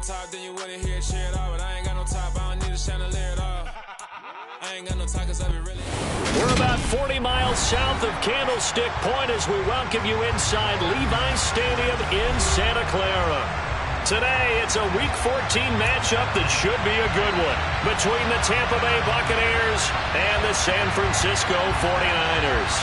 on top, then you wouldn't hear shit at all. But I ain't got no top, I don't need a chandelier at all. I ain't got no top, cause I be really... We're about 40 miles south of Candlestick Point as we welcome you inside Levi's Stadium in Santa Clara. Today, it's a Week 14 matchup that should be a good one between the Tampa Bay Buccaneers and the San Francisco 49ers.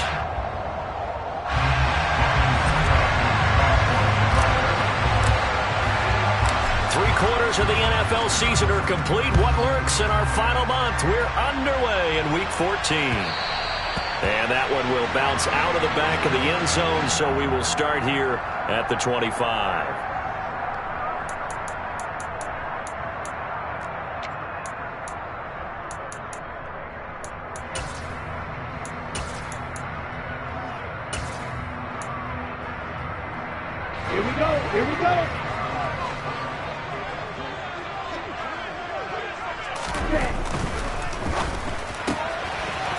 Three-quarters of the NFL season are complete. What lurks in our final month? We're underway in Week 14. And that one will bounce out of the back of the end zone, so we will start here at the 25. Here we go. Here we go.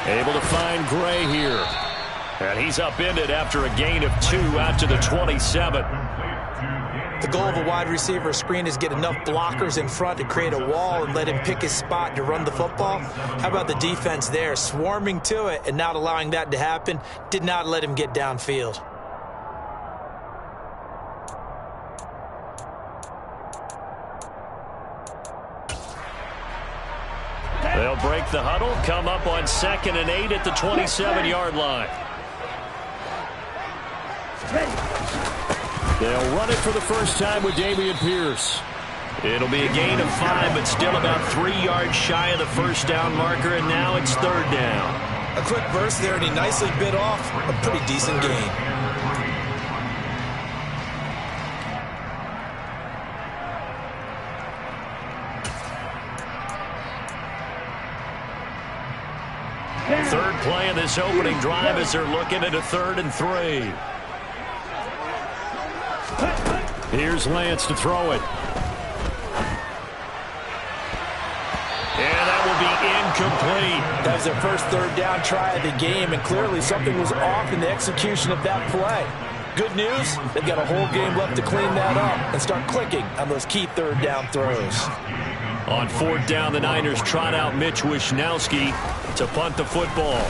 Able to find Gray here. And he's upended after a gain of 2 out to the 27. The goal of a wide receiver screen is get enough blockers in front to create a wall and let him pick his spot to run the football. How about the defense there, swarming to it and not allowing that to happen? Did not let him get downfield. They'll break the huddle, come up on 2nd and 8 at the 27-yard line. They'll run it for the first time with Dameon Pierce. It'll be a gain of 5, but still about 3 yards shy of the first down marker, and now it's 3rd down. A quick burst there, and he nicely bit off a pretty decent gain. Third play of this opening drive as they're looking at a 3rd and 3. Here's Lance to throw it. And that will be incomplete. That was their first 3rd down try of the game, and clearly something was off in the execution of that play. Good news, they've got a whole game left to clean that up and start clicking on those key 3rd down throws. On 4th down, the Niners trot out Mitch Wishnowsky to punt the football.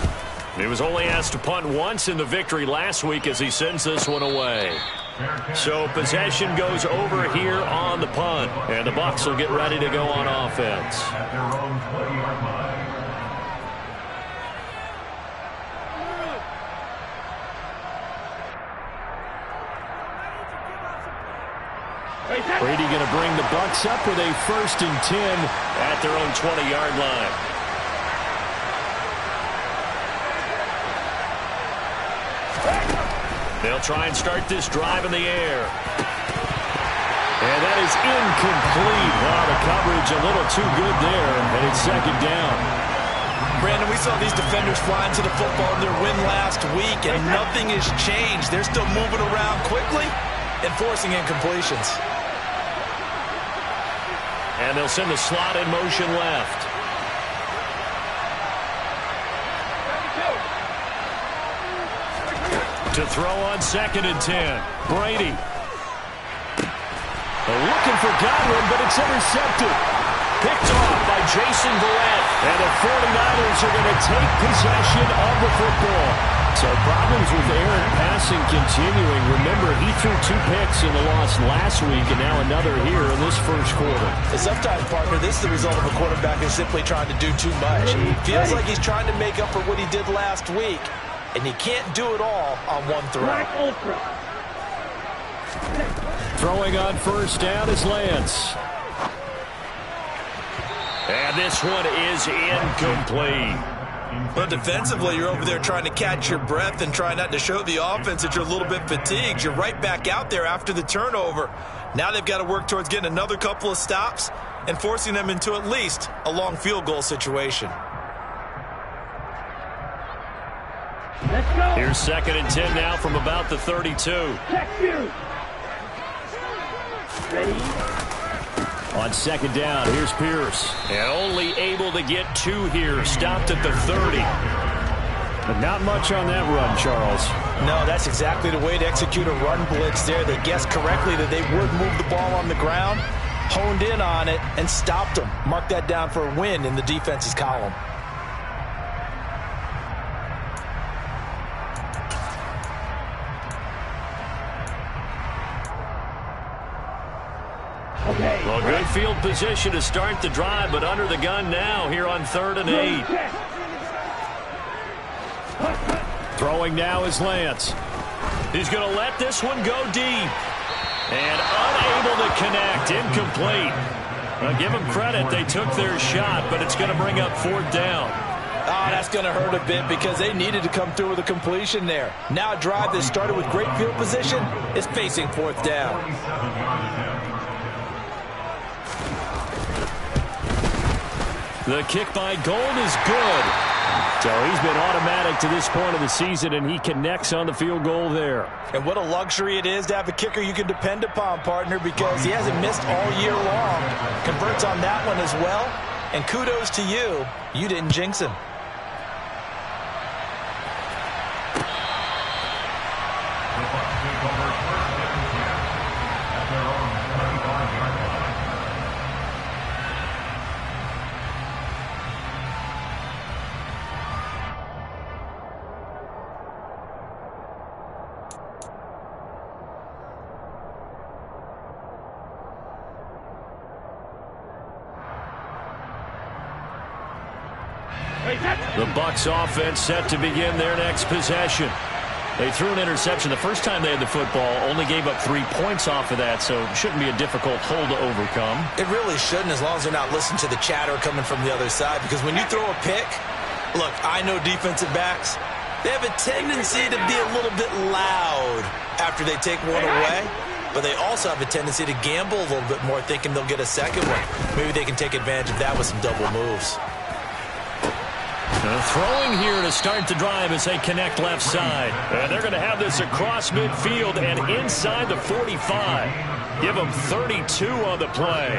He was only asked to punt once in the victory last week as he sends this one away. So possession goes over here on the punt, and the Bucs will get ready to go on offense. Brady going to bring the Bucs up with a 1st and 10 at their own 20-yard line. They'll try and start this drive in the air. And that is incomplete. Wow, the coverage a little too good there, and it's 2nd down. Brandon, we saw these defenders flying to the football in their win last week, and nothing has changed. They're still moving around quickly and forcing incompletions. And they'll send the slot in motion left. To throw on 2nd and 10. Brady. They're looking for Godwin, but it's intercepted. Picked off by Jason Verrett. And the 49ers are going to take possession of the football. So problems with errant passing continuing. Remember, he threw 2 picks in the loss last week, and now another here in this first quarter. Sometimes, partner, this is the result of a quarterback who's simply trying to do too much. Feels like he's trying to make up for what he did last week, and he can't do it all on one throw. Throwing on 1st down is Lance. And this one is incomplete. But defensively, you're over there trying to catch your breath and try not to show the offense that you're a little bit fatigued. You're right back out there after the turnover. Now they've got to work towards getting another couple of stops and forcing them into at least a long field goal situation. Let's go. Here's 2nd and 10 now from about the 32. Check you. Ready? On 2nd down, here's Pierce. And only able to get 2 here. Stopped at the 30. But not much on that run, Charles. No, that's exactly the way to execute a run blitz there. They guessed correctly that they would move the ball on the ground. honed in on it and stopped them. Mark that down for a win in the defense's column. Well, good field position to start the drive, but under the gun now here on 3rd and 8. Throwing now is Lance. He's going to let this one go deep. And unable to connect. Incomplete. Well, give them credit. They took their shot, but it's going to bring up 4th down. Oh, that's going to hurt a bit because they needed to come through with a completion there. Now a drive that started with great field position is facing 4th down. The kick by Gold is good. So he's been automatic to this point of the season, and he connects on the field goal there. And what a luxury it is to have a kicker you can depend upon, partner, because he hasn't missed all year long. Converts on that one as well. And kudos to you. You didn't jinx him. The Bucs offense set to begin their next possession. They threw an interception the first time they had the football, only gave up 3 points off of that, so it shouldn't be a difficult hole to overcome. It really shouldn't, as long as they're not listening to the chatter coming from the other side, because when you throw a pick, look, I know defensive backs, they have a tendency to be a little bit loud after they take one away, but they also have a tendency to gamble a little bit more, thinking they'll get a second one. Maybe they can take advantage of that with some double moves. Throwing here to start the drive as they connect left side. And they're going to have this across midfield and inside the 45. Give them 32 on the play.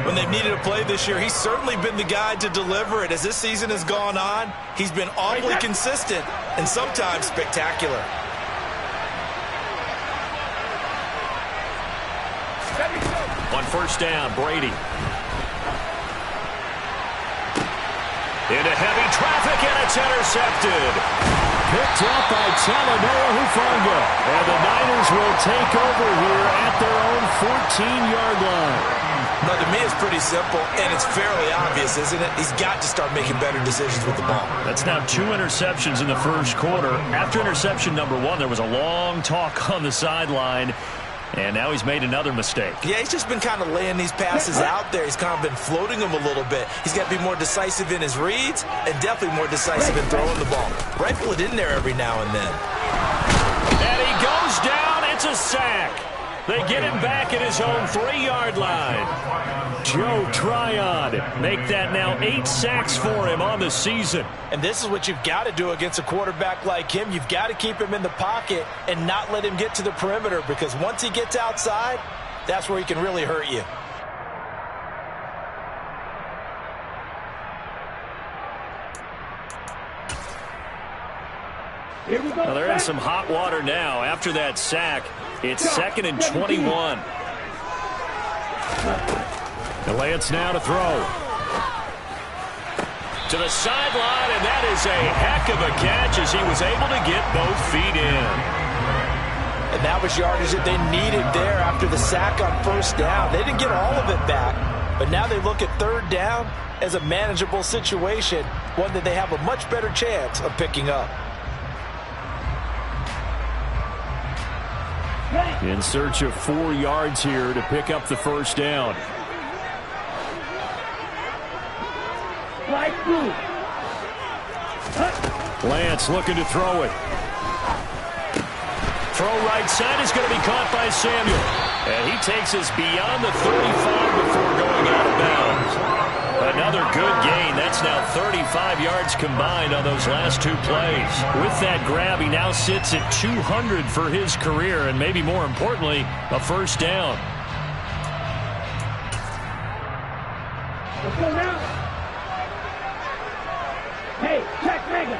When they've needed a play this year, he's certainly been the guy to deliver it. As this season has gone on, he's been awfully consistent and sometimes spectacular. On 1st down, Brady. Into heavy traffic, and it's intercepted. Picked up by Talanoa Hufanga. And the Niners will take over here at their own 14-yard line. But to me, it's pretty simple, and it's fairly obvious, isn't it? He's got to start making better decisions with the ball. That's now 2 interceptions in the first quarter. After interception number 1, there was a long talk on the sideline. And now he's made another mistake. Yeah, he's just been kind of laying these passes out there. He's kind of been floating them a little bit. He's got to be more decisive in his reads and definitely more decisive in throwing the ball. Rifle it in there every now and then. And he goes down. It's a sack. They get him back at his own 3-yard line. Joe Tryon make that now 8 sacks for him on the season. And this is what you've got to do against a quarterback like him. You've got to keep him in the pocket and not let him get to the perimeter, because once he gets outside, that's where he can really hurt you. Here we go. Well, they're in some hot water now. After that sack, it's 2nd and 21. And Lance now to throw. To the sideline, and that is a heck of a catch as he was able to get both feet in. And that was yardage that they needed there after the sack on 1st down. They didn't get all of it back, but now they look at 3rd down as a manageable situation, one that they have a much better chance of picking up. In search of 4 yards here to pick up the 1st down. Lance looking to throw it. Throw right side is going to be caught by Samuel. And he takes us beyond the 35 before going out of bounds. Another good gain. That's now 35 yards combined on those last 2 plays. With that grab, he now sits at 200 for his career, and maybe more importantly, a 1st down. Let's go now. Hey, check Mega.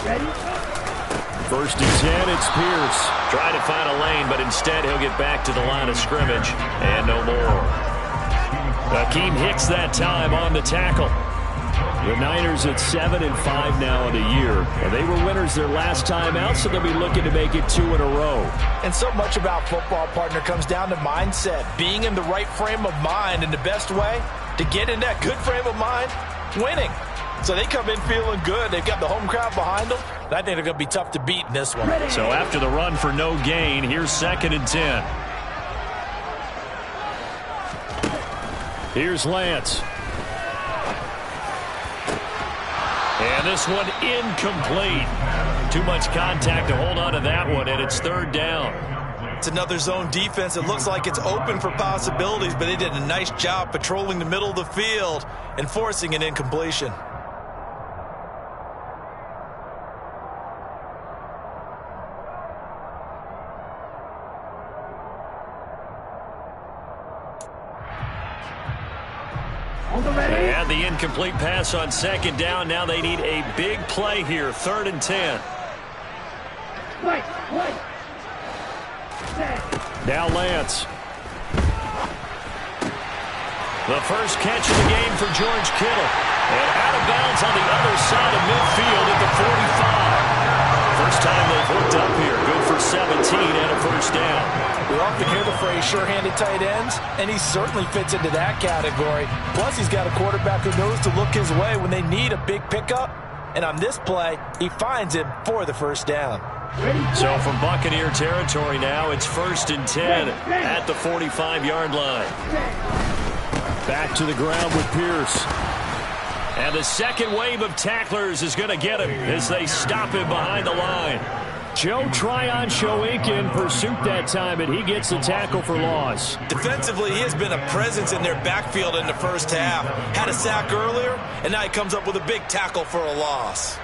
Ready? First and 10, it's Pierce. Trying to find a lane, but instead he'll get back to the line of scrimmage. And no more. Akeem Hicks that time on the tackle. The Niners at 7-5 now in the year. And they were winners their last time out, so they'll be looking to make it 2 in a row. And so much about football, partner, comes down to mindset. Being in the right frame of mind, and the best way to get in that good frame of mind, winning. So they come in feeling good. They've got the home crowd behind them. I think they're going to be tough to beat in this one. So after the run for no gain, here's 2nd and 10. Here's Lance. And this one incomplete. Too much contact to hold on to that one, and it's 3rd down. It's another zone defense. It looks like it's open for possibilities, but they did a nice job patrolling the middle of the field and forcing an incompletion. They had the incomplete pass on 2nd down. Now they need a big play here. 3rd and 10. Now Lance. The first catch of the game for George Kittle. And out of bounds on the other side of midfield at the 45. First time they've hooked up here. Good for 17 and a first down. We often hear the phrase sure-handed tight ends, and he certainly fits into that category. Plus, he's got a quarterback who knows to look his way when they need a big pickup. And on this play, he finds him for the first down. So from Buccaneer territory now, it's 1st and 10 at the 45-yard line. Back to the ground with Pierce. And the second wave of tacklers is going to get him as they stop him behind the line. Joe Tryon-Shoyinka in pursuit that time, and he gets the tackle for loss. Defensively, he has been a presence in their backfield in the first half. Had a sack earlier, and now he comes up with a big tackle for a loss.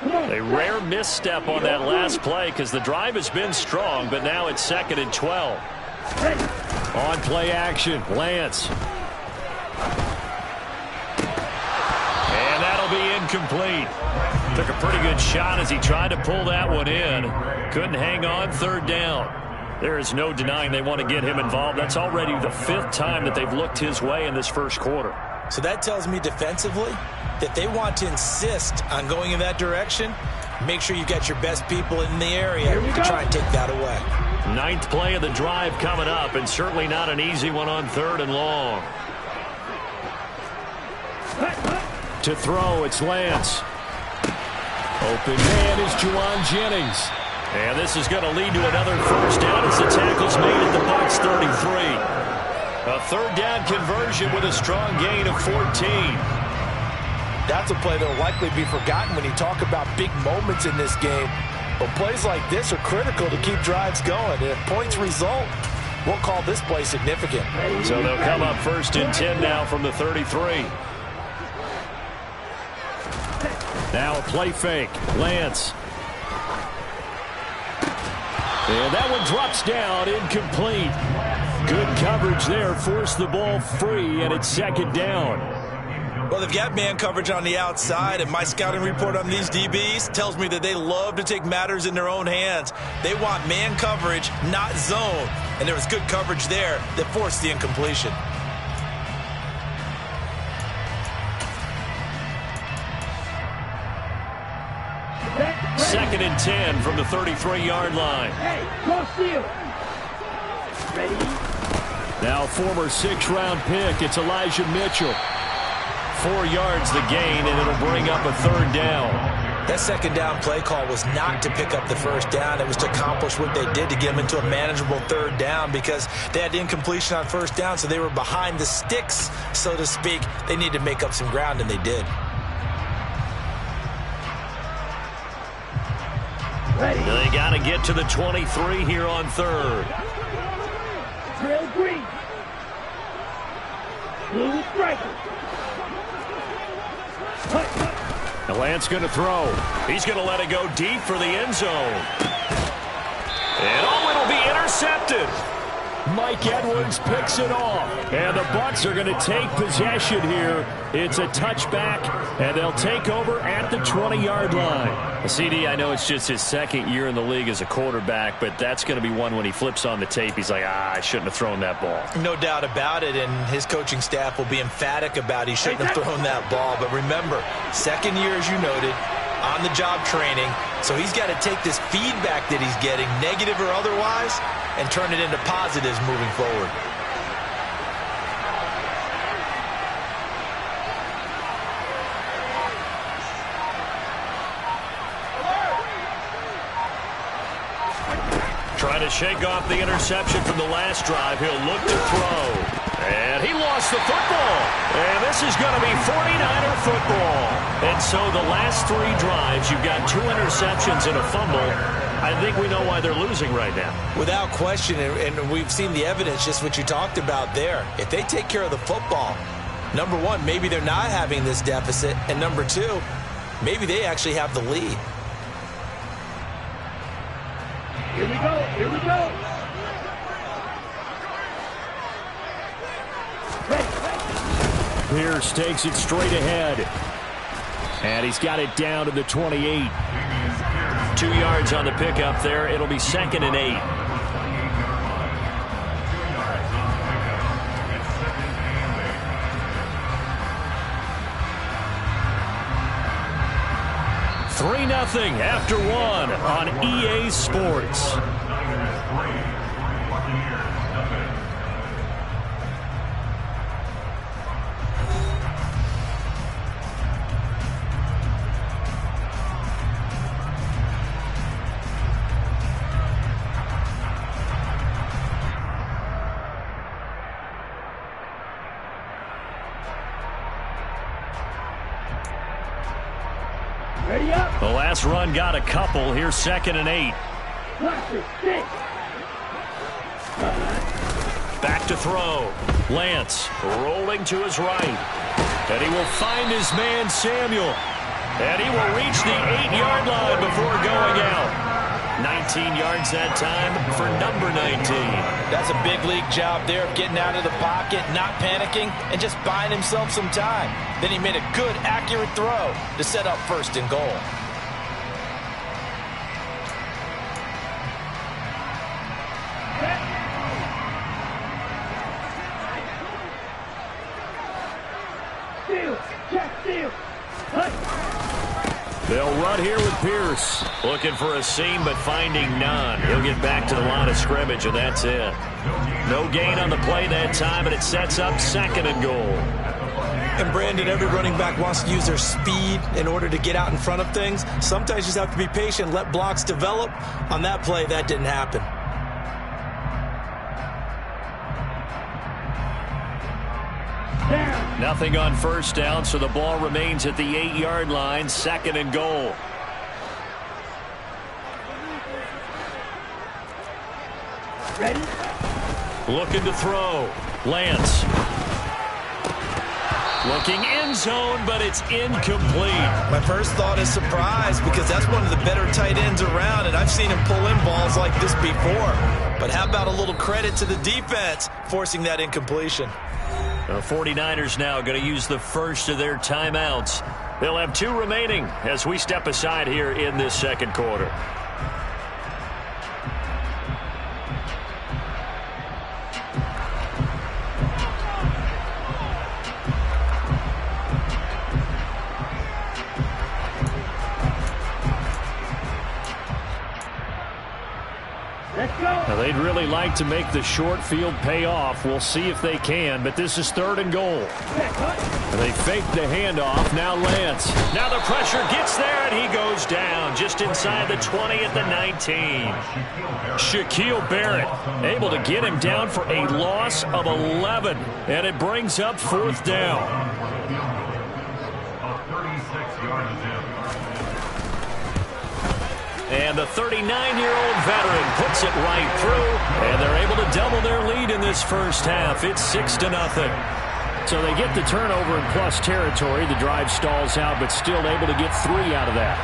A rare misstep on that last play because the drive has been strong, but now it's 2nd and 12. On play action, Lance. And that'll be incomplete. Took a pretty good shot as he tried to pull that one in. Couldn't hang on. 3rd down. There is no denying they want to get him involved. That's already the 5th time that they've looked his way in this first quarter. So that tells me defensively that they want to insist on going in that direction. Make sure you got your best people in the area to try and take that away. 9th play of the drive coming up, and certainly not an easy one on 3rd and long. To throw, it's Lance. Open man is Juwan Jennings. And this is going to lead to another first down as the tackle's made at the Bucs 33. A 3rd down conversion with a strong gain of 14. That's a play that will likely be forgotten when you talk about big moments in this game. But plays like this are critical to keep drives going. And if points result, we'll call this play significant. So they'll come up 1st and 10 now from the 33. Now a play fake. Lance. And that one drops down, incomplete. Good coverage there, forced the ball free, and it's 2nd down. Well, they've got man coverage on the outside, and my scouting report on these DBs tells me that they love to take matters in their own hands. They want man coverage, not zone, and there was good coverage there that forced the incompletion. Second and 10 from the 33-yard line. Now former 6th-round pick, it's Elijah Mitchell. 4 yards the gain, and it'll bring up a 3rd down. That 2nd down play call was not to pick up the first down. It was to accomplish what they did to get them into a manageable 3rd down because they had incompletion on 1st down, so they were behind the sticks, so to speak. They needed to make up some ground, and they did. They got to get to the 23 here on 3rd. The Lance going to throw. He's going to let it go deep for the end zone. And it'll be intercepted. Mike Edwards picks it off. And the Bucs are going to take possession here. It's a touchback, and they'll take over at the 20-yard line. CD, I know it's just his second year in the league as a quarterback, but that's going to be one when he flips on the tape. He's like, I shouldn't have thrown that ball. No doubt about it, and his coaching staff will be emphatic about he shouldn't have thrown that ball. But remember, second year, as you noted, on-the-job training. So he's got to take this feedback that he's getting, negative or otherwise, and turn it into positives moving forward. Trying to shake off the interception from the last drive. He'll look to throw. And he lost the football. And this is going to be 49er football. And so the last three drives, you've got 2 interceptions and a fumble. I think we know why they're losing right now. Without question, and we've seen the evidence, just what you talked about there. If they take care of the football, number one, maybe they're not having this deficit. And number two, maybe they actually have the lead. Here we go. Here we go. Pierce takes it straight ahead. And he's got it down to the 28. 2 yards on the pickup there. It'll be 2nd and 8. Three 3-0 after 1 on EA Sports. The last run got a couple. Here's 2nd and 8. Back to throw. Lance rolling to his right. And he will find his man Samuel. And he will reach the 8-yard line before going out. 19 yards that time for number 19. That's a big league job there of getting out of the pocket, not panicking, and just buying himself some time. Then he made a good, accurate throw to set up 1st and goal. They'll run here with Pierce. Looking for a seam, but finding none. He'll get back to the line of scrimmage, and that's it. No gain on the play that time, and it sets up 2nd and goal. And Brandon, every running back wants to use their speed in order to get out in front of things. Sometimes you just have to be patient, let blocks develop. On that play, that didn't happen. Nothing on 1st down, so the ball remains at the 8-yard line, 2nd and goal. Ready? Looking to throw. Lance. Looking end zone, but it's incomplete. My first thought is surprise, because that's one of the better tight ends around, and I've seen him pull in balls like this before. But how about a little credit to the defense forcing that incompletion? The 49ers now going to use the first of their timeouts. They'll have 2 remaining as we step aside here in this 2nd quarter. Now, they'd really like to make the short field pay off. We'll see if they can, but this is 3rd and goal. And they fake the handoff. Now Lance. Now the pressure gets there, and he goes down just inside the 20 at the 19. Shaquille Barrett able to get him down for a loss of 11, and it brings up 4th down. And the 39-year-old veteran puts it right through, and they're able to double their lead in this 1st half. It's 6-0. So they get the turnover in plus territory. The drive stalls out, but still able to get 3 out of that.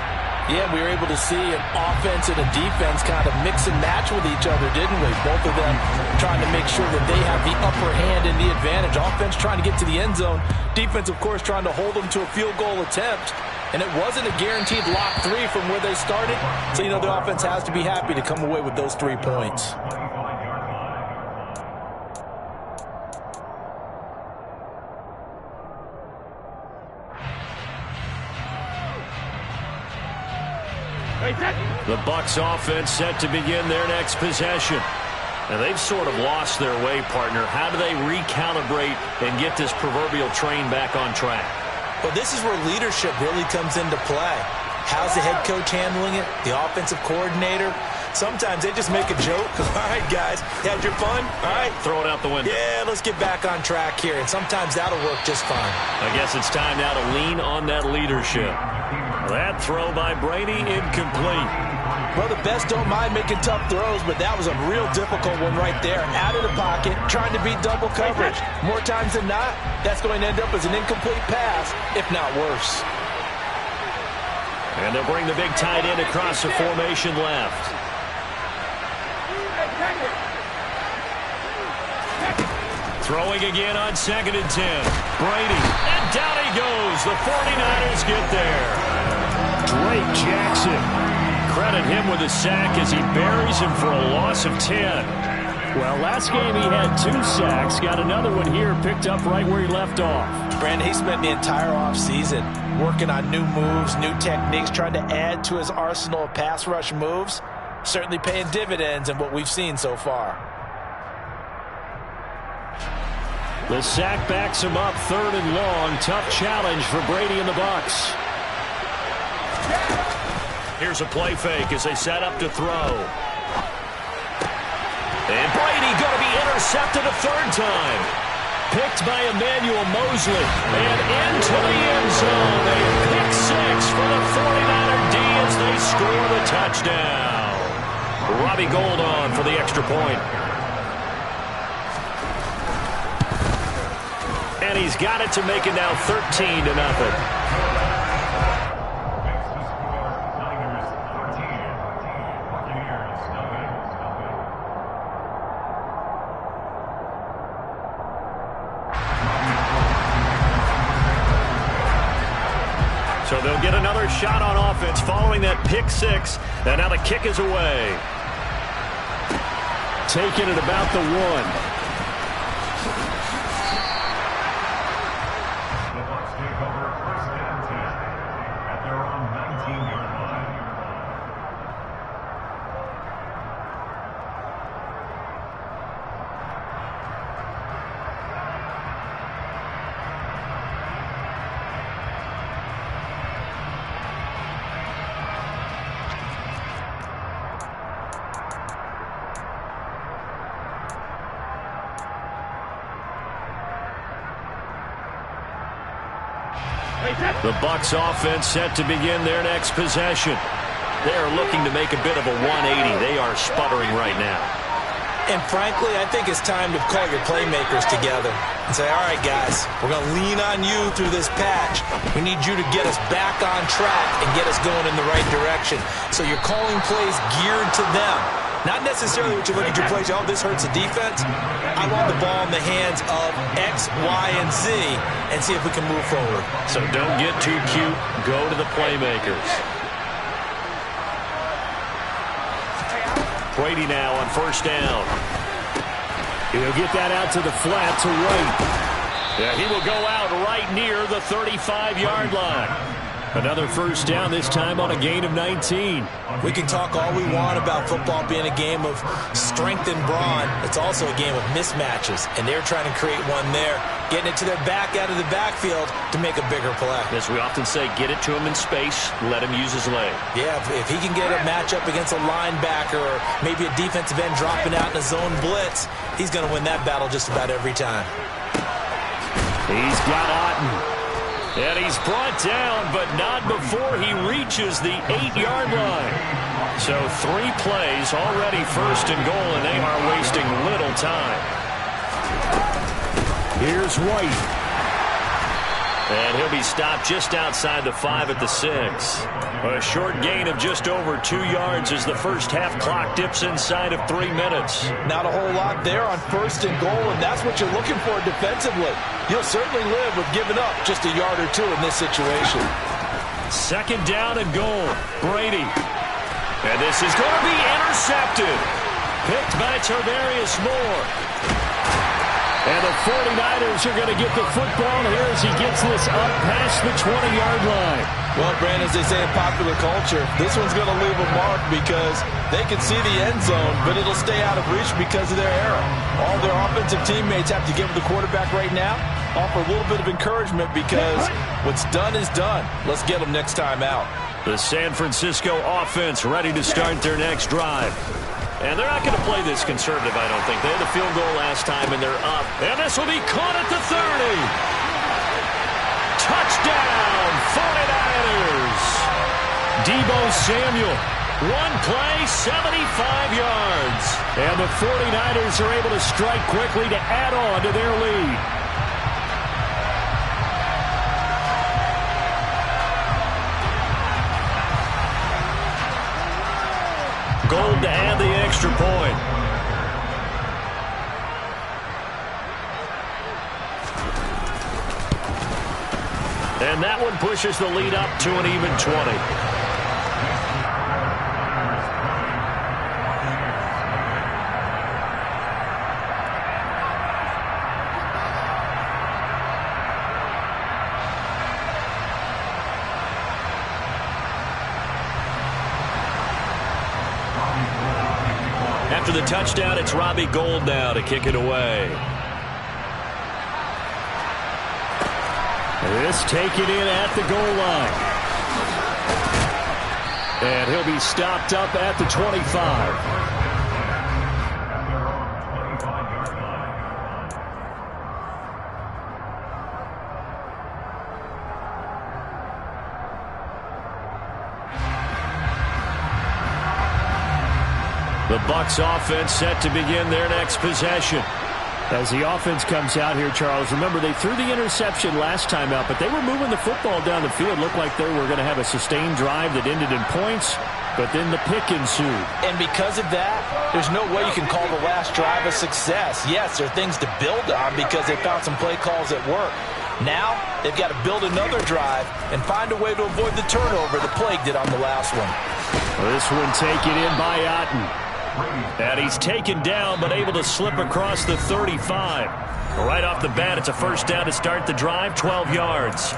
Yeah, we were able to see an offense and a defense kind of mix and match with each other, didn't we? Both of them trying to make sure that they have the upper hand and the advantage. Offense trying to get to the end zone. Defense, of course, trying to hold them to a field goal attempt. And it wasn't a guaranteed lock 3 from where they started. So, you know, the offense has to be happy to come away with those 3 points. The Bucs offense set to begin their next possession. And they've sort of lost their way, partner. How do they recalibrate and get this proverbial train back on track? Well, this is where leadership really comes into play. How's the head coach handling it? The offensive coordinator? Sometimes they just make a joke. All right, guys, had your fun? All right. Throw it out the window. Yeah, let's get back on track here. And sometimes that'll work just fine. I guess it's time now to lean on that leadership. That throw by Brady, incomplete. Well, the best don't mind making tough throws, but that was a real difficult one right there. Out of the pocket, trying to beat double coverage. More times than not, that's going to end up as an incomplete pass, if not worse. And they'll bring the big tight end across the formation left. Throwing again on 2nd and 10. Brady, and down he goes. The 49ers get there. Drake Jackson. Credit him with a sack as he buries him for a loss of 10. Well, last game he had 2 sacks. Got another one here, picked up right where he left off. Brandon, he spent the entire offseason working on new moves, new techniques, trying to add to his arsenal of pass rush moves. Certainly paying dividends in what we've seen so far. The sack backs him up, 3rd and long. Tough challenge for Brady and the Bucs. Here's a play fake as they set up to throw. And Brady going to be intercepted a 3rd time. Picked by Emmanuel Mosley. And into the end zone. A pick 6 for the 49er D as they score the touchdown. Robbie Gould on for the extra point. And he's got it to make it now 13-0. So they'll get another shot on offense following that pick 6. And now the kick is away. Taking it about the 1. The Bucs offense set to begin their next possession. They are looking to make a bit of a 180. They are sputtering right now. And frankly, I think it's time to call your playmakers together and say, all right, guys, we're going to lean on you through this patch. We need you to get us back on track and get us going in the right direction. So you're calling plays geared to them. Not necessarily what you look at your plays, oh, this hurts the defense. I want the ball in the hands of X, Y, and Z and see if we can move forward. So don't get too cute. Go to the playmakers. Brady now on 1st down. He'll get that out to the flat to White. Yeah, he will go out right near the 35-yard line. Another 1st down, this time on a gain of 19. We can talk all we want about football being a game of strength and brawn. It's also a game of mismatches, and they're trying to create one there, getting it to their back out of the backfield to make a bigger play. As we often say, get it to him in space, let him use his leg. Yeah, if he can get a matchup against a linebacker or maybe a defensive end dropping out in a zone blitz, he's going to win that battle just about every time. He's got Otten. And he's brought down, but not before he reaches the 8-yard line. So 3 plays, already 1st and goal, and they are wasting little time. Here's White. And he'll be stopped just outside the 5 at the 6. A short gain of just over 2 yards as the first half clock dips inside of 3 minutes. Not a whole lot there on 1st and goal, and that's what you're looking for defensively. You'll certainly live with giving up just a yard or 2 in this situation. 2nd down and goal. Brady. And this is going to be intercepted. Picked by Tarvarius Moore. And the 49ers are going to get the football here as he gets this up past the 20-yard line. Well, Brandon, as they say in popular culture, this one's going to leave a mark because they can see the end zone, but it'll stay out of reach because of their error. All their offensive teammates have to give the quarterback right now, offer a little bit of encouragement because what's done is done. Let's get them next time out. The San Francisco offense ready to start their next drive. And they're not going to play this conservative, I don't think. They had the field goal last time, and they're up. And this will be caught at the 30. Touchdown, 49ers. Deebo Samuel. One play, 75 yards. And the 49ers are able to strike quickly to add on to their lead. Gold to add the extra point. And that one pushes the lead up to an even 20. After the touchdown, it's Robbie Gould now to kick it away. This taken in at the goal line. And he'll be stopped up at the 25. The Bucs offense set to begin their next possession. As the offense comes out here, Charles, remember they threw the interception last time out, but they were moving the football down the field. Looked like they were going to have a sustained drive that ended in points, but then the pick ensued. And because of that, there's no way you can call the last drive a success. Yes, there are things to build on because they found some play calls that work. Now, they've got to build another drive and find a way to avoid the turnover that plagued it on the last one. This one taken in by Otten. And he's taken down, but able to slip across the 35. Right off the bat, it's a first down to start the drive, 12 yards.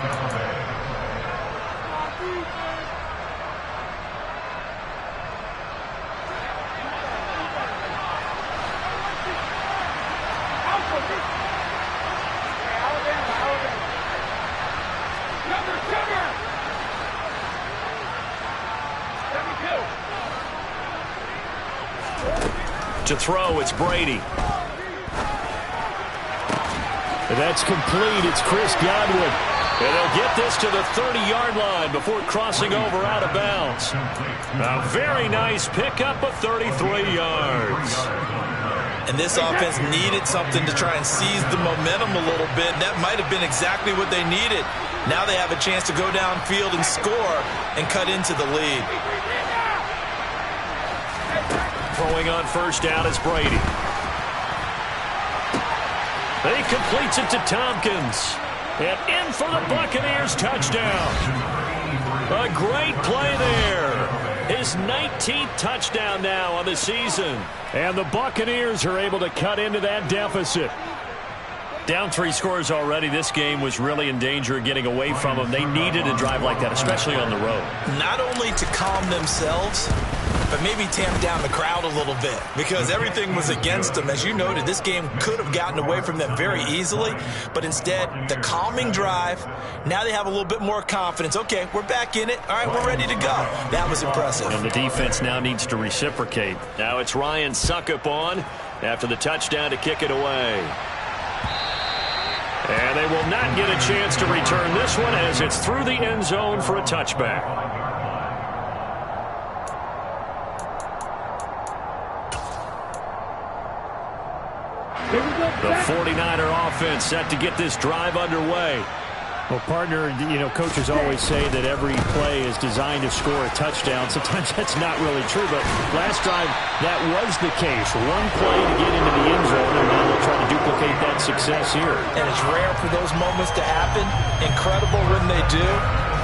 To throw, it's Brady. That's complete. It's Chris Godwin. And they'll get this to the 30-yard line before crossing over out of bounds. A very nice pickup of 33 yards. And this offense needed something to try and seize the momentum a little bit. That might have been exactly what they needed. Now they have a chance to go downfield and score and cut into the lead. Throwing on first down is Brady. He completes it to Tompkins. And in for the Buccaneers touchdown. A great play there. His 19th touchdown now on the season. And the Buccaneers are able to cut into that deficit. Down 3 scores already. This game was really in danger of getting away from them. They needed a drive like that, especially on the road. Not only to calm themselves, but maybe tamp down the crowd a little bit because everything was against them. As you noted, this game could have gotten away from them very easily, but instead, the calming drive, now they have a little bit more confidence. Okay, we're back in it. All right, we're ready to go. That was impressive. And the defense now needs to reciprocate. Now it's Ryan Suckup on after the touchdown to kick it away. And they will not get a chance to return this one as it's through the end zone for a touchback. The 49er offense set to get this drive underway. Well, partner, you know, coaches always say that every play is designed to score a touchdown. Sometimes that's not really true, but last drive, that was the case. One play to get into the end zone, and now they'll try to duplicate that success here. And it's rare for those moments to happen. Incredible when they do.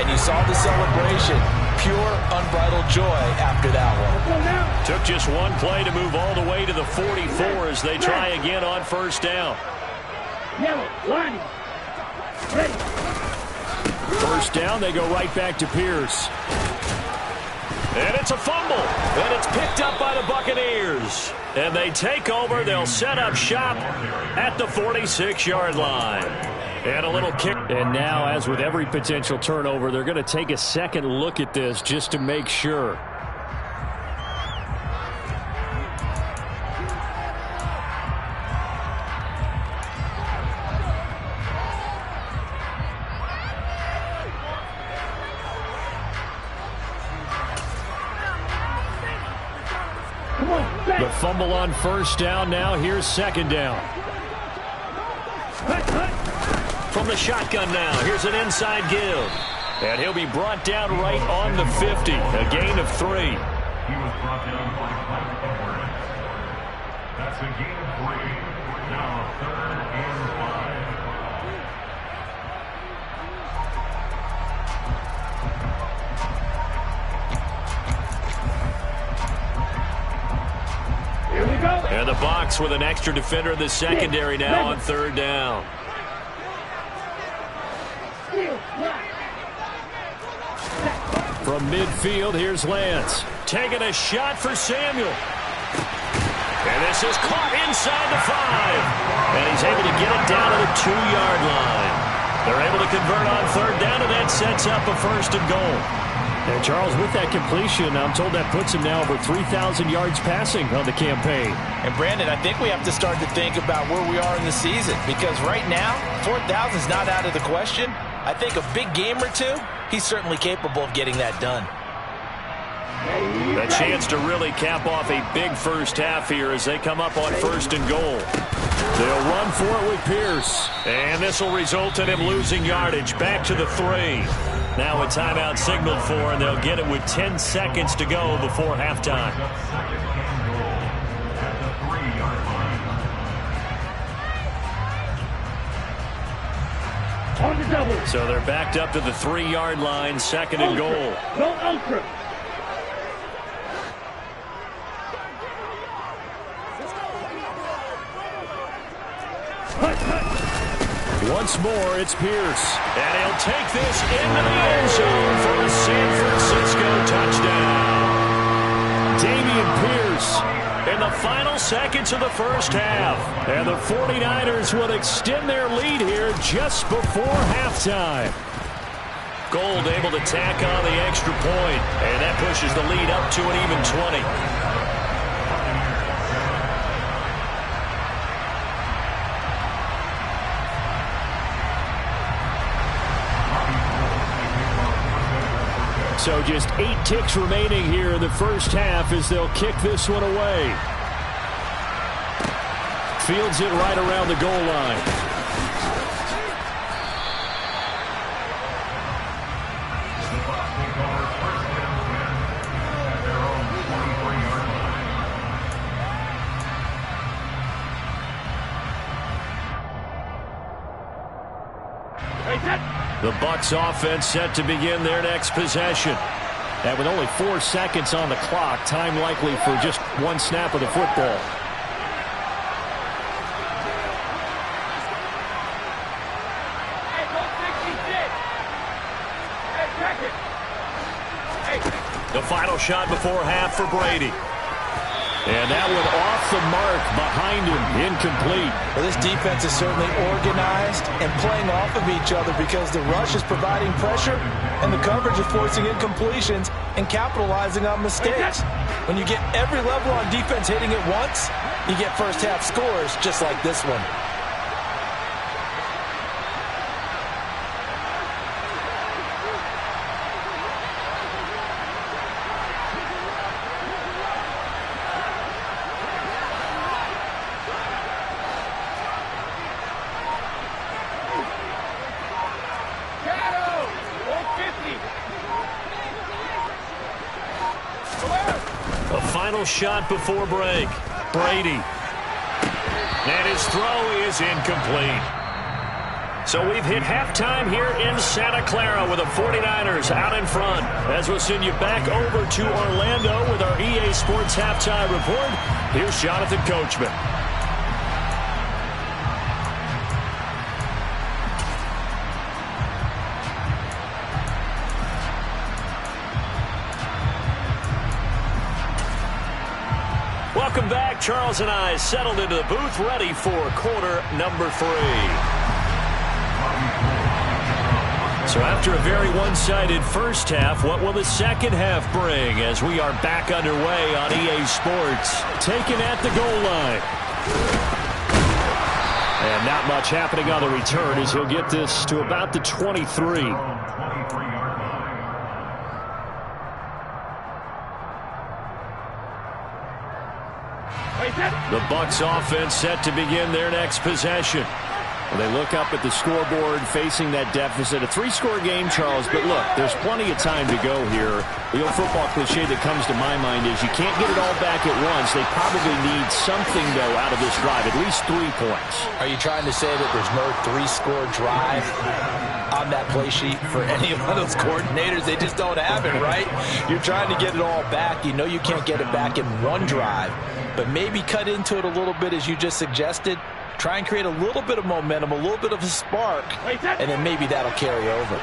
And you saw the celebration. Pure, unbridled joy after that one. Took just one play to move all the way to the 44 as they try again on first down. Yellow, line. Ready. First down, they go right back to Pierce. And it's a fumble. And it's picked up by the Buccaneers. And they take over. They'll set up shop at the 46-yard line. And a little kick. And now, as with every potential turnover, they're going to take a second look at this just to make sure. The fumble on first down. Now here's second down. From the shotgun now, here's an inside give. And he'll be brought down right on the 50. A gain of 3. He was brought down by 5 yards. That's a gain of 3. Now 3rd and 5. Here we go. And the box with an extra defender in the secondary now on third down. From midfield, here's Lance. Taking a shot for Samuel. And this is caught inside the 5. And he's able to get it down to the 2-yard line. They're able to convert on third down, and that sets up a 1st and goal. And Charles, with that completion, I'm told that puts him now over 3,000 yards passing on the campaign. And Brandon, I think we have to start to think about where we are in the season, because right now, 4,000 is not out of the question. I think a big game or two, he's certainly capable of getting that done. A chance to really cap off a big first half here as they come up on 1st and goal. They'll run for it with Pierce. And this will result in him losing yardage back to the 3. Now a timeout signaled for, and they'll get it with 10 seconds to go before halftime. On the double. So they're backed up to the 3-yard line, 2nd and goal. Go ultra. Once more, it's Pierce. And he'll take this into the end zone for a San Francisco touchdown. Damian Pierce in the final seconds of the first half. And the 49ers will extend their lead here just before halftime. Gold able to tack on the extra point. And that pushes the lead up to an even 20. So just 8 ticks remaining here in the first half as they'll kick this one away. Fields it right around the goal line. The Bucs offense set to begin their next possession. And with only 4 seconds on the clock, time likely for just one snap of the football. The final shot before half for Brady. And that one off the mark behind him, incomplete. Well, this defense is certainly organized and playing off of each other because the rush is providing pressure and the coverage is forcing incompletions and capitalizing on mistakes. When you get every level on defense hitting it once, you get first half scores just like this one. final shot before break. Brady. And his throw is incomplete. So we've hit halftime here in Santa Clara with the 49ers out in front. As we'll send you back over to Orlando with our EA Sports Halftime Report, here's Jonathan Coachman. Welcome back. Charles and I settled into the booth, ready for quarter number 3. So after a very one-sided first half, what will the second half bring as we are back underway on EA Sports? Taken at the goal line. And not much happening on the return as he'll get this to about the 23. The Bucs offense set to begin their next possession. Well, they look up at the scoreboard facing that deficit. A 3-score game, Charles, but look, there's plenty of time to go here. The old football cliche that comes to my mind is you can't get it all back at once. They probably need something, though, out of this drive, at least 3 points. Are you trying to say that there's no 3-score drive on that play sheet for any one of those coordinators? They just don't have it, right? You're trying to get it all back. You know you can't get it back in one drive, but maybe cut into it a little bit as you just suggested. Try and create a little bit of momentum, a little bit of a spark, and then maybe that'll carry over.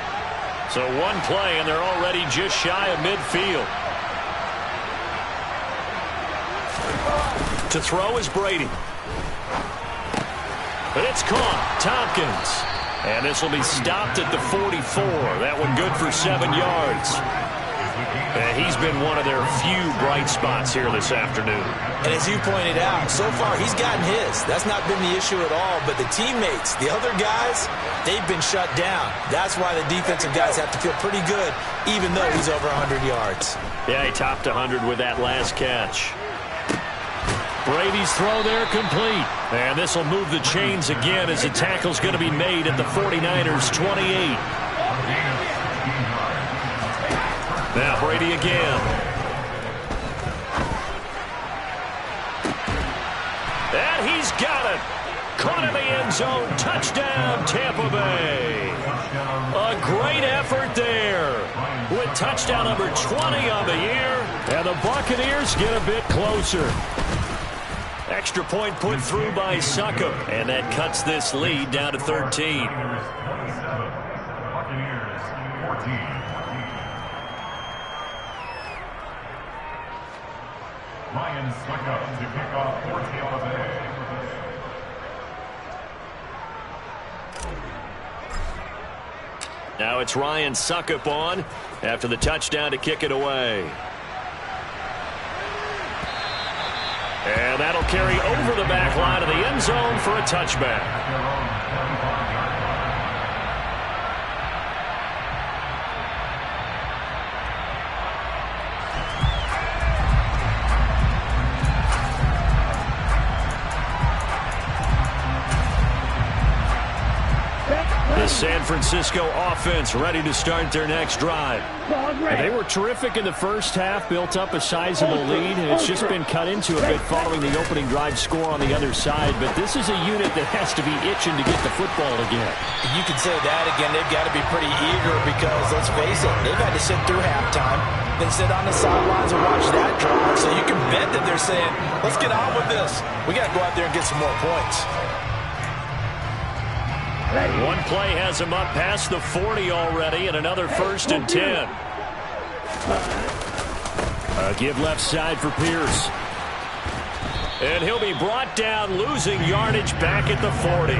So one play, and they're already just shy of midfield. To throw is Brady. But it's caught. Tompkins. And this will be stopped at the 44. That one good for 7 yards. And he's been one of their few bright spots here this afternoon. And as you pointed out, so far he's gotten his. That's not been the issue at all. But the teammates, the other guys, they've been shut down. That's why the defensive guys have to feel pretty good, even though he's over 100 yards. Yeah, he topped 100 with that last catch. Brady's throw there complete. And this will move the chains again as the tackle's going to be made at the 49ers 28. Now Brady again. And he's got it. Caught in the end zone. Touchdown, Tampa Bay. A great effort there with touchdown number 20 on the year. And the Buccaneers get a bit closer. Extra point put through by Succop. And that cuts this lead down to 13. Buccaneers 14. Ryan Succop to kick off for Tampa Bay. Now it's Ryan Succop on after the touchdown to kick it away. And that'll carry over the back line of the end zone for a touchback. The San Francisco offense ready to start their next drive. And they were terrific in the first half, built up a sizable lead, and it's just been cut into a bit following the opening drive score on the other side. But this is a unit that has to be itching to get the football again. You can say that again. They've got to be pretty eager because, let's face it, they've had to sit through halftime, then sit on the sidelines and watch that drive. So you can bet that they're saying, let's get on with this. We got to go out there and get some more points. One play has him up past the 40 already, and another 1st and 10. A give left side for Pierce. And he'll be brought down, losing yardage back at the 40.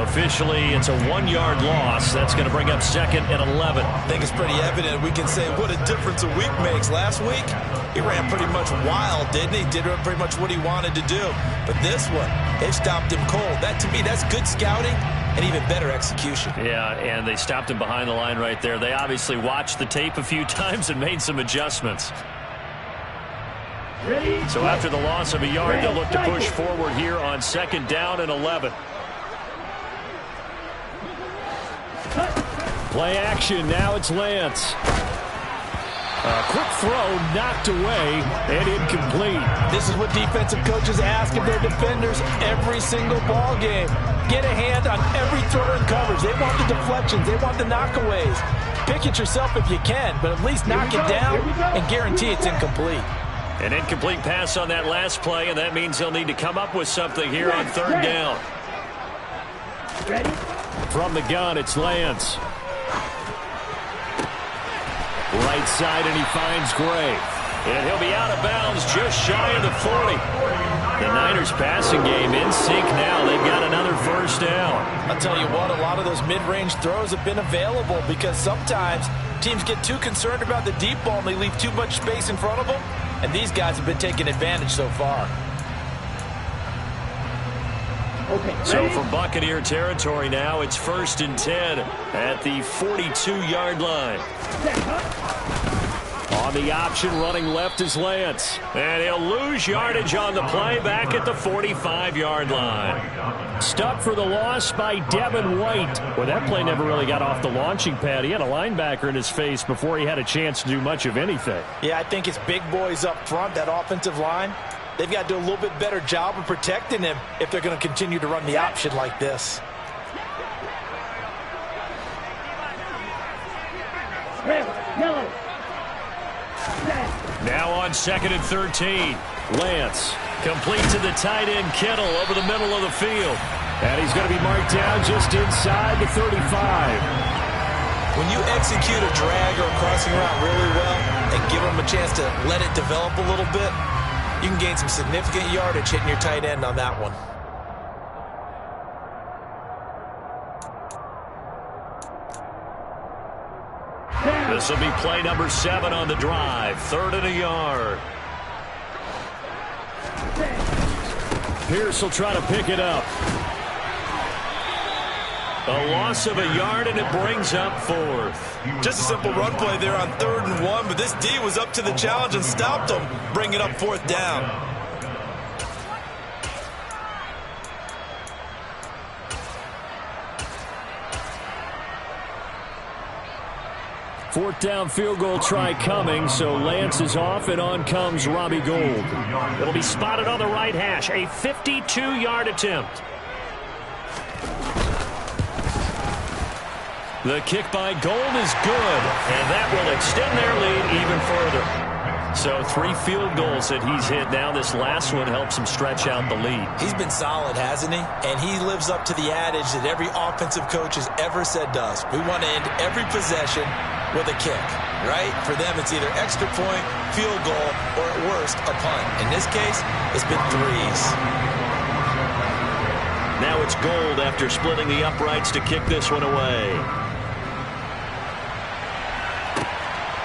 Officially, it's a 1-yard loss. That's going to bring up 2nd and 11. I think it's pretty evident. We can say what a difference a week makes. Last week, he ran pretty much wild, didn't he? Did pretty much what he wanted to do. But this one, they stopped him cold. That, to me, that's good scouting and even better execution. Yeah, and they stopped him behind the line right there. They obviously watched the tape a few times and made some adjustments. So after the loss of a yard, they'll look to push forward here on 2nd down and 11. Play action. Now it's Lance. A quick throw knocked away and incomplete. This is what defensive coaches ask of their defenders every single ball game. Get a hand on every throw in coverage. They want the deflections. They want the knockaways. Pick it yourself if you can, but at least knock it down and guarantee it's incomplete. An incomplete pass on that last play, and that means they'll need to come up with something here on third down. Ready? From the gun, it's Lance. Right side, and he finds Gray. And he'll be out of bounds just shy of the 40. The Niners passing game in sync now. They've got another first down. I'll tell you what, a lot of those mid-range throws have been available because sometimes teams get too concerned about the deep ball and they leave too much space in front of them. And these guys have been taking advantage so far. Okay, So ready? for Buccaneer territory now, it's 1st and 10 at the 42-yard line. Set, huh? On the option, running left is Lance. And he'll lose yardage on the play back at the 45-yard line. Stuck for the loss by Devin White. Well, that play never really got off the launching pad. He had a linebacker in his face before he had a chance to do much of anything. Yeah, I think it's big boys up front, that offensive line. They've got to do a little bit better job of protecting him if they're going to continue to run the option like this. Red, yellow. Set. Now on 2nd and 13. Lance complete to the tight end Kittle over the middle of the field. And he's going to be marked down just inside the 35. When you execute a drag or a crossing route really well and give them a chance to let it develop a little bit, you can gain some significant yardage hitting your tight end on that one. This will be play number 7 on the drive. 3rd and a yard. Pierce will try to pick it up. A loss of a yard, and it brings up 4th. Just a simple run play there on 3rd and 1, but this D was up to the challenge and stopped them, bringing up 4th down. Fourth down field goal try coming, so Lance is off, and on comes Robbie Gould. It'll be spotted on the right hash, a 52-yard attempt. The kick by Gould is good, and that will extend their lead even further. So 3 field goals that he's hit now. This last one helps him stretch out the lead. He's been solid, hasn't he? And he lives up to the adage that every offensive coach has ever said to us. We want to end every possession with a kick, right? For them, it's either extra point, field goal, or at worst, a punt. In this case, it's been 3s. Now it's Gould after splitting the uprights to kick this one away.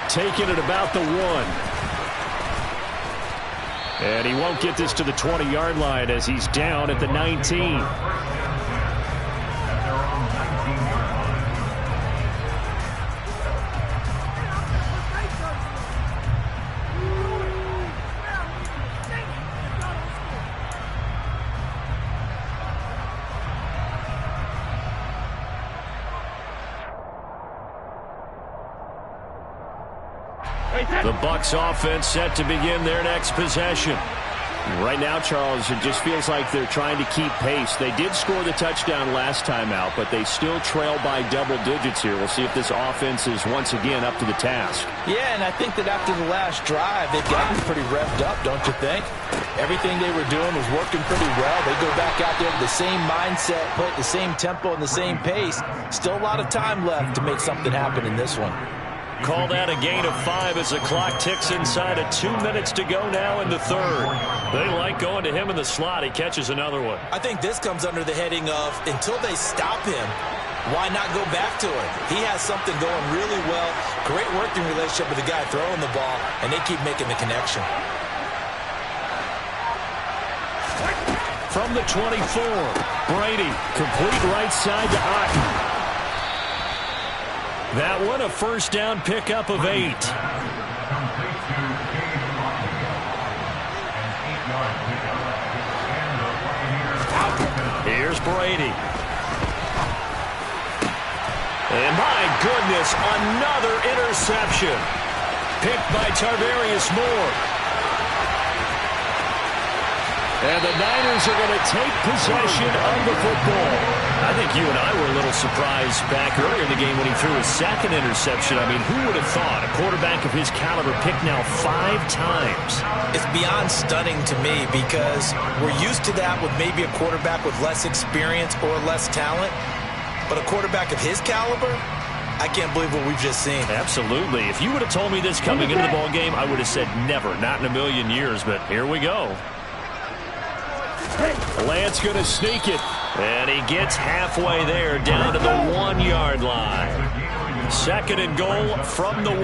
Taking it about the 1. And he won't get this to the 20-yard line as he's down at the 19. The Bucs offense set to begin their next possession. Right now, Charles, it just feels like they're trying to keep pace. They did score the touchdown last time out, but they still trail by double digits here. We'll see if this offense is once again up to the task. Yeah, and I think that after the last drive, they've gotten pretty revved up, don't you think? Everything they were doing was working pretty well. They go back out there with the same mindset, play at the same tempo and the same pace. Still a lot of time left to make something happen in this one. Call that a gain of 5 as the clock ticks inside of 2 minutes to go now in the 3rd. They like going to him in the slot. He catches another one. I think this comes under the heading of until they stop him, why not go back to him? He has something going really well. Great working relationship with the guy throwing the ball, and they keep making the connection. From the 24, Brady, complete right side to Otten. That one a first down pickup of 8. Here's Brady. And my goodness, another interception. Picked by Tarvarius Moore. And the Niners are going to take possession of the football. I think you and I were a little surprised back earlier in the game when he threw his second interception. I mean, who would have thought a quarterback of his caliber picked now 5 times? It's beyond stunning to me because we're used to that with maybe a quarterback with less experience or less talent. But a quarterback of his caliber, I can't believe what we've just seen. Absolutely. If you would have told me this coming into the ball game, I would have said never, not in a million years. But here we go. Lance going to sneak it. And he gets halfway there down to the 1-yard line. Second and goal from the 1.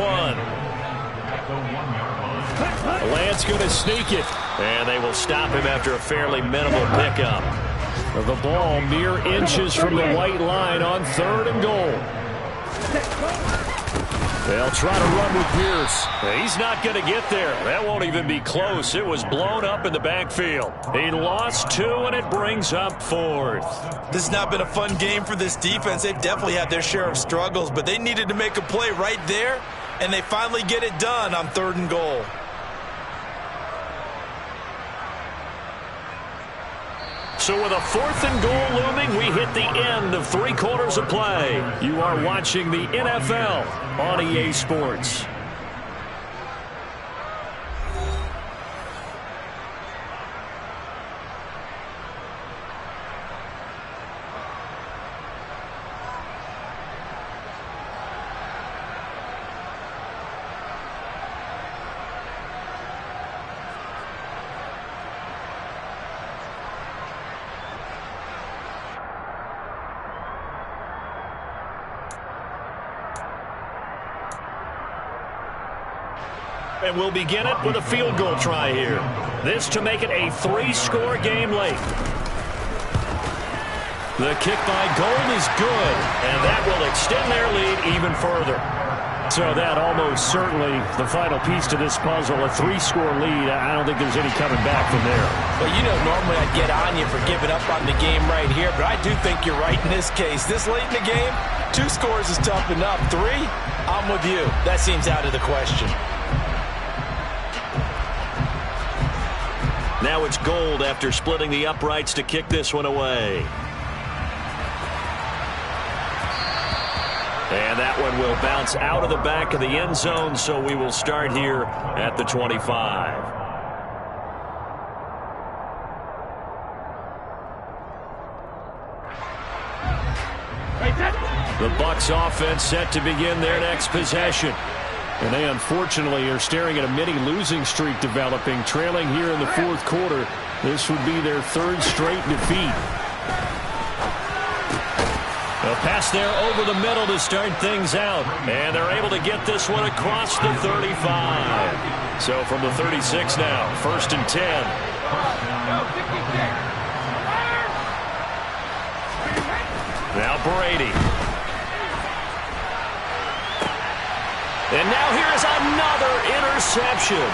Lance going to sneak it. And they will stop him after a fairly minimal pickup. The ball mere inches from the white line on 3rd and goal. They'll try to run with Pierce. He's not going to get there. That won't even be close. It was blown up in the backfield. He lost 2, and it brings up 4th. This has not been a fun game for this defense. They've definitely had their share of struggles, but they needed to make a play right there, and they finally get it done on 3rd and goal. So with a 4th and goal looming, we hit the end of 3 quarters of play. You are watching the NFL on EA Sports. And we'll begin it with a field goal try here. This to make it a 3-score game late. The kick by Gold is good, and that will extend their lead even further. So that almost certainly the final piece to this puzzle, a 3-score lead. I don't think there's any coming back from there. Well, you know, normally I'd get on you for giving up on the game right here, but I do think you're right in this case. This late in the game, 2 scores is tough enough. 3, I'm with you. That seems out of the question. Now it's Gold after splitting the uprights to kick this one away. And that one will bounce out of the back of the end zone, so we will start here at the 25. The Bucs offense set to begin their next possession. And they unfortunately are staring at a mini losing streak developing, trailing here in the 4th quarter. This would be their 3rd straight defeat. A pass there over the middle to start things out. And they're able to get this one across the 35. So from the 36 now, 1st and 10. Now Brady. And now here is another interception.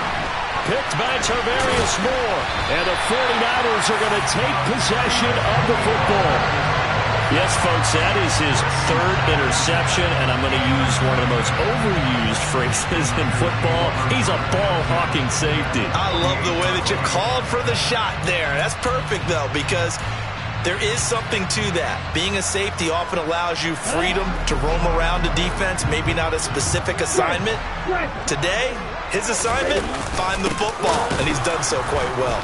Picked by Tarvarius Moore. And the 49ers are going to take possession of the football. Yes, folks, that is his 3rd interception, and I'm going to use one of the most overused phrases in football. He's a ball-hawking safety. I love the way that you called for the shot there. That's perfect, though, because there is something to that. Being a safety often allows you freedom to roam around the defense, maybe not a specific assignment. Today, his assignment, find the football, and he's done so quite well.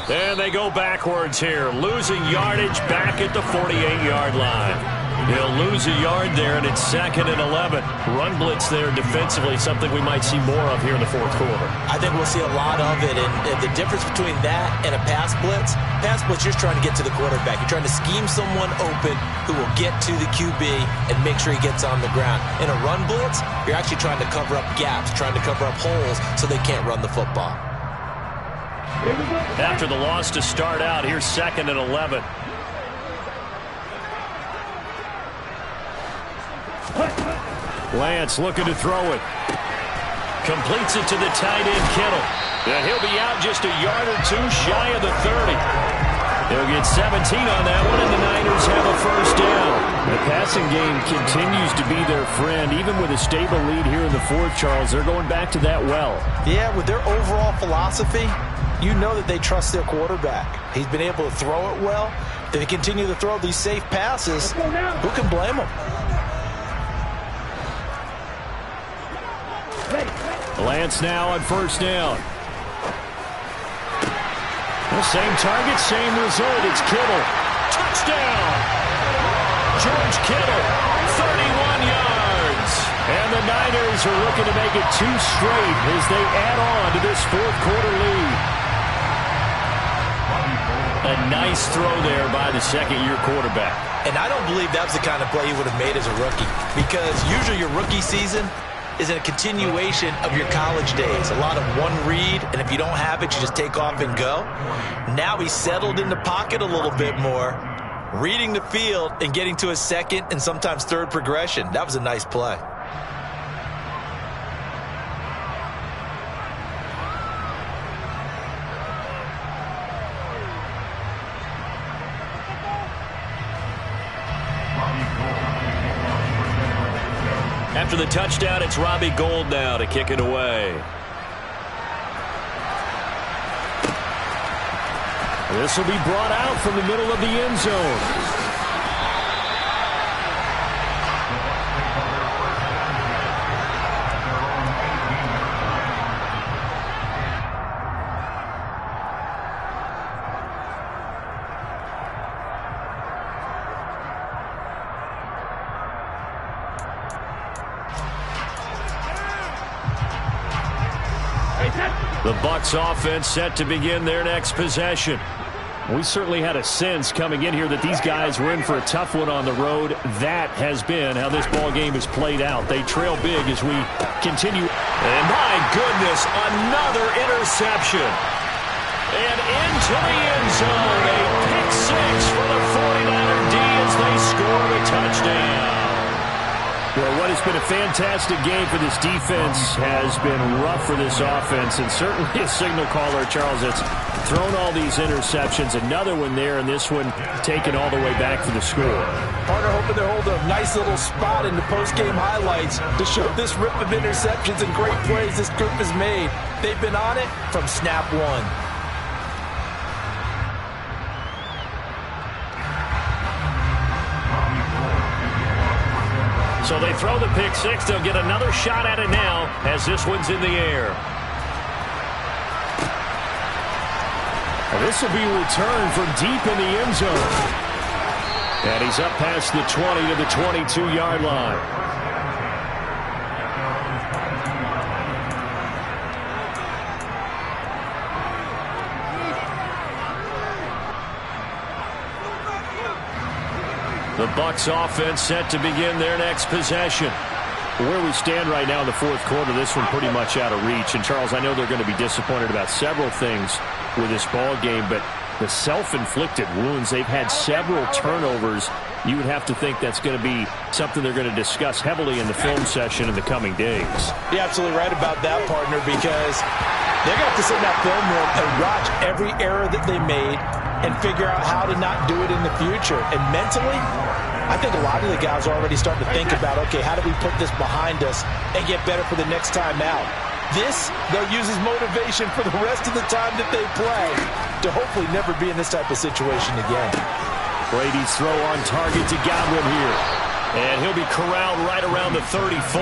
And they go backwards here, losing yardage back at the 48-yard line. He'll lose a yard there, and it's 2nd and 11. Run blitz there defensively, something we might see more of here in the 4th quarter. I think we'll see a lot of it, and the difference between that and a pass blitz, you're just trying to get to the quarterback. You're trying to scheme someone open who will get to the QB and make sure he gets on the ground. In a run blitz, you're actually trying to cover up gaps, trying to cover up holes so they can't run the football. After the loss to start out, here's 2nd and 11. Lance looking to throw it. Completes it to the tight end, Kittle. And he'll be out just a yard or 2 shy of the 30. They'll get 17 on that one, and the Niners have a first down. The passing game continues to be their friend. Even with a stable lead here in the fourth, Charles, they're going back to that well. Yeah, with their overall philosophy, you know that they trust their quarterback. He's been able to throw it well. If they continue to throw these safe passes, who can blame them? Lance now on first down. The same target, same result. It's Kittle. Touchdown! George Kittle, 31 yards. And the Niners are looking to make it 2 straight as they add on to this fourth quarter lead. A nice throw there by the second-year quarterback. And I don't believe that's the kind of play he would have made as a rookie, because usually your rookie season is a continuation of your college days. A lot of one read, and if you don't have it, you just take off and go. Now he's settled in the pocket a little bit more, reading the field and getting to a second and sometimes third progression. That was a nice play. After the touchdown, it's Robbie Gould now to kick it away. This will be brought out from the middle of the end zone. The Bucs offense set to begin their next possession. We certainly had a sense coming in here that these guys were in for a tough one on the road. That has been how this ball game has played out. They trail big as we continue. And my goodness, another interception. And into the end zone, a pick six for the 49er D as they score the touchdown. Well, what has been a fantastic game for this defense has been rough for this offense, and certainly a signal caller, Charles, that's thrown all these interceptions. Another one there, and this one taken all the way back for the score. Partner hoping to hold a nice little spot in the post-game highlights to show this rip of interceptions and great plays this group has made. They've been on it from snap one. So they throw the pick six. They'll get another shot at it now as this one's in the air. This will be returned from deep in the end zone. And he's up past the 20 to the 22-yard line. The Bucs offense set to begin their next possession. Where we stand right now in the fourth quarter, this one pretty much out of reach. And, Charles, I know they're going to be disappointed about several things with this ball game, but the self-inflicted wounds, they've had several turnovers. You would have to think that's going to be something they're going to discuss heavily in the film session in the coming days. You're absolutely right about that, partner, because they're going to have to sit in that film room and watch every error that they made and figure out how to not do it in the future. And mentally, I think a lot of the guys are already starting to think about, okay, how do we put this behind us and get better for the next time out? This, they'll use as motivation for the rest of the time that they play to hopefully never be in this type of situation again. Brady's throw on target to Godwin here. And he'll be corralled right around the 34.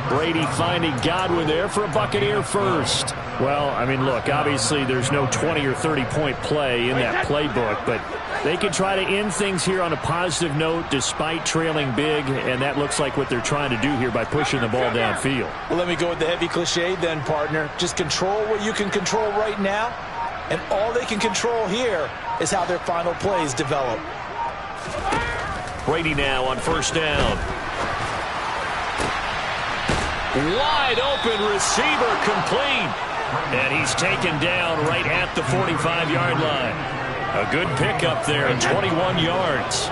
Brady finding Godwin there for a Buccaneer first. Well, I mean, look, obviously there's no 20 or 30-point play in that playbook, but they can try to end things here on a positive note despite trailing big, and that looks like what they're trying to do here by pushing the ball downfield. Well, let me go with the heavy cliche then, partner. Just control what you can control right now, and all they can control here is how their final plays develop. Brady now on first down. Wide open receiver complete. And he's taken down right at the 45-yard line. A good pickup there at 21 yards.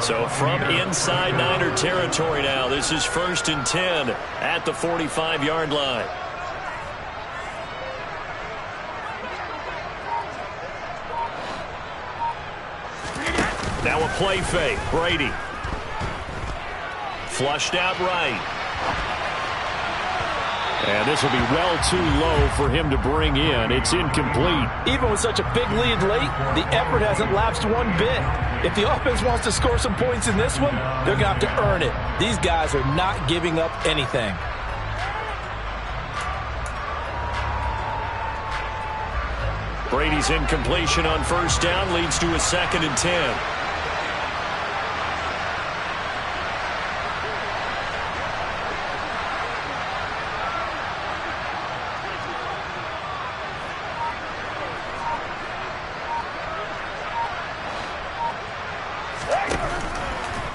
So from inside Niner territory now, this is 1st and 10 at the 45-yard line. Now a play fake. Brady. Flushed out right. And this will be well too low for him to bring in. It's incomplete. Even with such a big lead late, the effort hasn't lapsed one bit. If the offense wants to score some points in this one, they're going to have to earn it. These guys are not giving up anything. Brady's incompletion on first down leads to a 2nd and 10.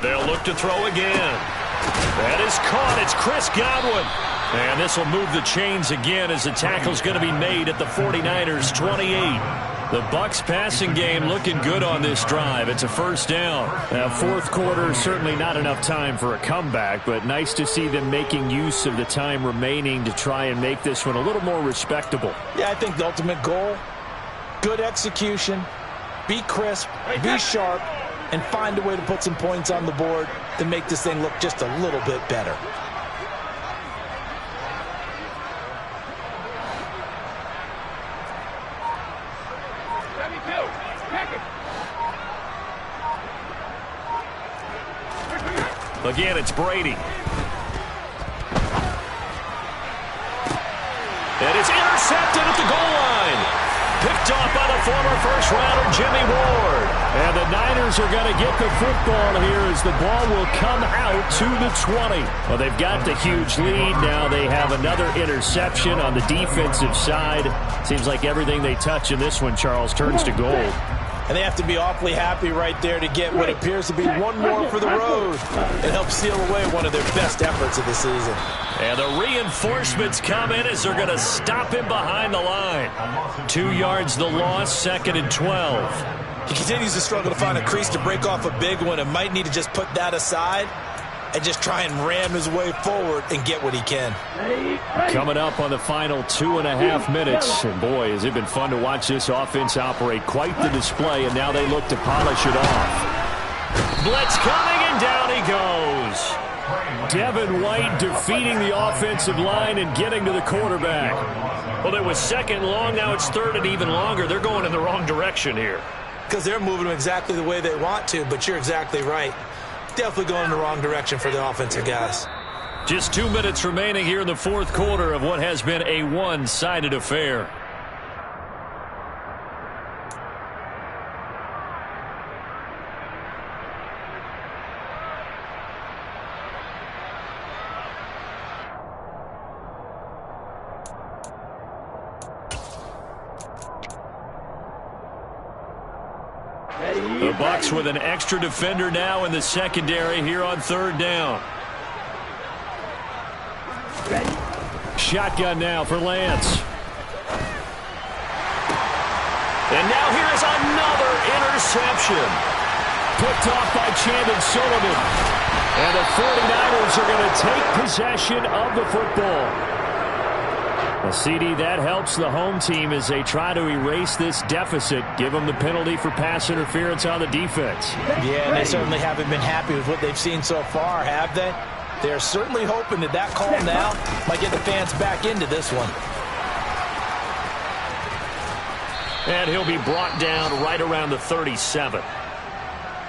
They'll look to throw again. That is caught. It's Chris Godwin. And this will move the chains again as the tackle's going to be made at the 49ers 28. The Bucs passing game looking good on this drive. It's a first down. Now, fourth quarter, certainly not enough time for a comeback, but nice to see them making use of the time remaining to try and make this one a little more respectable. Yeah, I think the ultimate goal, good execution, be crisp, be sharp, and find a way to put some points on the board to make this thing look just a little bit better. Again, it's Brady. And it's intercepted at the goal line. Picked off by the former first-rounder Jimmy Ward. And the Niners are going to get the football here as the ball will come out to the 20. Well, they've got the huge lead. Now they have another interception on the defensive side. Seems like everything they touch in this one, Charles, turns to gold. And they have to be awfully happy right there to get what appears to be one more for the road and help seal away one of their best efforts of the season. And the reinforcements come in as they're going to stop him behind the line. 2 yards the loss, 2nd and 12. He continues to struggle to find a crease to break off a big one and might need to just put that aside and just try and ram his way forward and get what he can. Coming up on the final 2.5 minutes. And boy, has it been fun to watch this offense operate. Quite the display, and now they look to polish it off. Blitz coming, and down he goes. Devin White defeating the offensive line and getting to the quarterback. Well, it was 2nd long, now it's 3rd and even longer. They're going in the wrong direction here. Because they're moving them exactly the way they want to, but you're exactly right. Definitely going in the wrong direction for the offensive guys. Just 2 minutes remaining here in the fourth quarter of what has been a one-sided affair. The Bucs with an extra defender now in the secondary here on 3rd down. Shotgun now for Lance. And now here is another interception. Picked off by Chandon Sullivan. And the 49ers are going to take possession of the football. Well, CD, that helps the home team as they try to erase this deficit, give them the penalty for pass interference on the defense. Yeah, and they certainly haven't been happy with what they've seen so far, have they? They're certainly hoping that that call now might get the fans back into this one. And he'll be brought down right around the 37.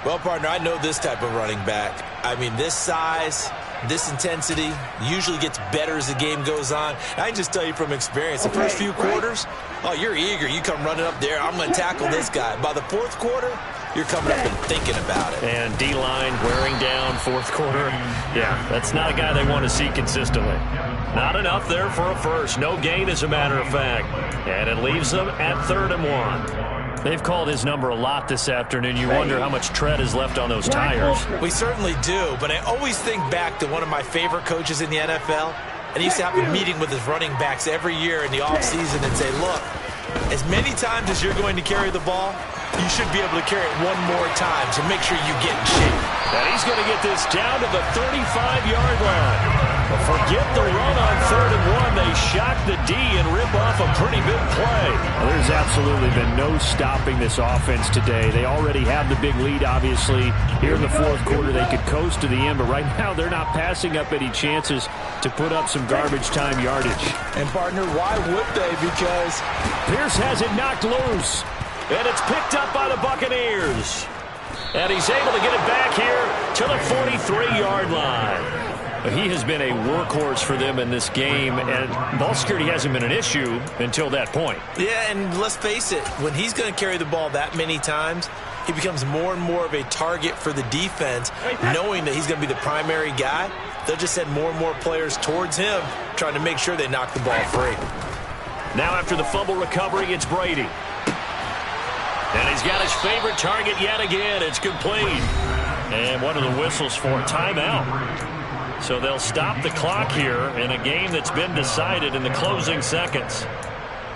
Well, partner, I know this type of running back. I mean, this size, this intensity usually gets better as the game goes on. I can just tell you from experience, the first few quarters, oh, you're eager. You come running up there, I'm going to tackle this guy. By the fourth quarter, you're coming up and thinking about it. And D-line wearing down fourth quarter. Yeah, that's not a guy they want to see consistently. Not enough there for a first. No gain, as a matter of fact. And it leaves them at 3rd and 1. They've called his number a lot this afternoon. You wonder how much tread is left on those tires. We certainly do, but I always think back to one of my favorite coaches in the NFL, and he used to have a meeting with his running backs every year in the offseason and say, look, as many times as you're going to carry the ball, you should be able to carry it one more time, so make sure you get in shape. And he's going to get this down to the 35-yard line. Forget the run on 3rd and 1. They shock the D and rip off a pretty big play. Well, there's absolutely been no stopping this offense today. They already have the big lead, obviously. Here in the 4th quarter, they could coast to the end, but right now they're not passing up any chances to put up some garbage time yardage. And, partner, why would they? Because Pierce has it knocked loose, and it's picked up by the Buccaneers. And he's able to get it back here to the 43-yard line. He has been a workhorse for them in this game, and ball security hasn't been an issue until that point. Yeah, and let's face it, when he's going to carry the ball that many times, he becomes more and more of a target for the defense, knowing that he's going to be the primary guy. They'll just send more and more players towards him, trying to make sure they knock the ball free. Now after the fumble recovery, it's Brady. And he's got his favorite target yet again. It's complete. And one of the whistles for a timeout. So they'll stop the clock here in a game that's been decided in the closing seconds.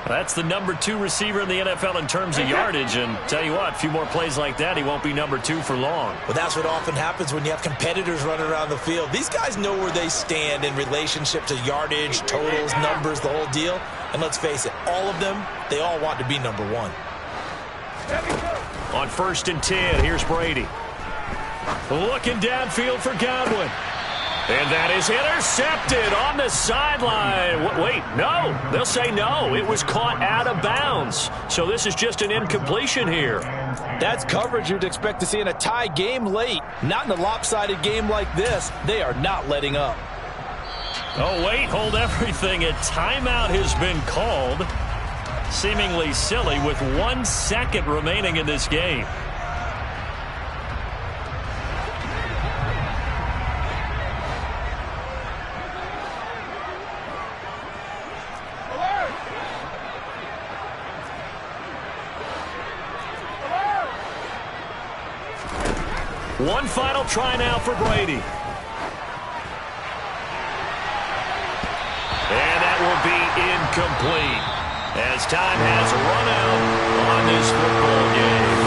That's the number 2 receiver in the NFL in terms of yardage. And tell you what, a few more plays like that, he won't be number 2 for long. Well, that's what often happens when you have competitors running around the field. These guys know where they stand in relationship to yardage, totals, numbers, the whole deal. And let's face it, all of them, they all want to be number 1. On 1st and 10, here's Brady. Looking downfield for Godwin. And that is intercepted on the sideline. Wait, no. They'll say no. It was caught out of bounds. So this is just an incompletion here. That's coverage you'd expect to see in a tie game late. Not in a lopsided game like this. They are not letting up. Oh, wait, hold everything. A timeout has been called. Seemingly silly with 1 second remaining in this game. One final try now for Brady. And that will be incomplete as time has run out on this football game.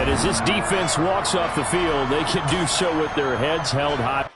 And as this defense walks off the field, they can do so with their heads held high.